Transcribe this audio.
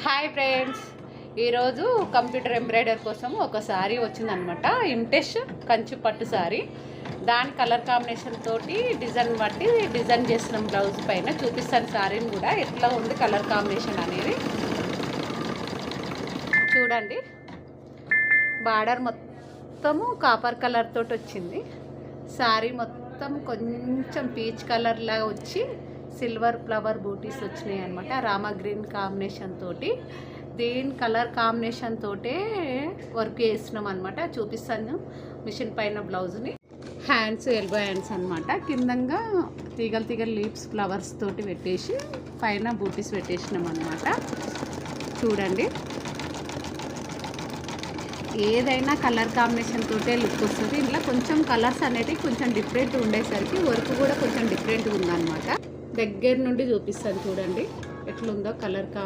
Hi friends, ఈరోజు computer embroider కోసం ఒక శారీ వచ్చిందనమాట. ఇంటెష్ కంచి పట్టు శారీ. దాని కలర్ కాంబినేషన్ తోటి డిజైన్ బట్టి డిజైన్ చేసిన బ్లౌజ్ పైన చూపిస్తాను. శారీని కూడా ఎట్లా ఉంది కలర్ కాంబినేషన్ అనేది చూడండి. బార్డర్ మొత్తము కాపర్ కలర్ తోటి వచ్చింది. శారీ మొత్తం కొంచెం పీచ్ కలర్ లాగా వచ్చి సిల్వర్ ఫ్లవర్ బూటీస్ వచ్చినాయి అనమాట. రామా గ్రీన్ కాంబినేషన్ తోటి దీని కలర్ కాంబినేషన్ తోటే వర్క్ చేస్తున్నాం అనమాట. చూపిస్తాను మిషన్ పైన బ్లౌజ్ని. హ్యాండ్స్ ఎల్బో హ్యాండ్స్ అనమాట. కిందంగా తీగలు తీగలు లీవ్స్ ఫ్లవర్స్ తోటి పెట్టేసి పైన బూటీస్ పెట్టేసినాం అనమాట. చూడండి, ఏదైనా కలర్ కాంబినేషన్ తోటే లుక్ వస్తుంది. ఇంట్లో కొంచెం కలర్స్ అనేవి కొంచెం డిఫరెంట్ ఉండేసరికి వర్క్ కూడా కొంచెం డిఫరెంట్గా ఉందన్నమాట. దగ్గర నుండి చూపిస్తాను చూడండి ఎట్లుందో కలర్ కాంబినేషన్.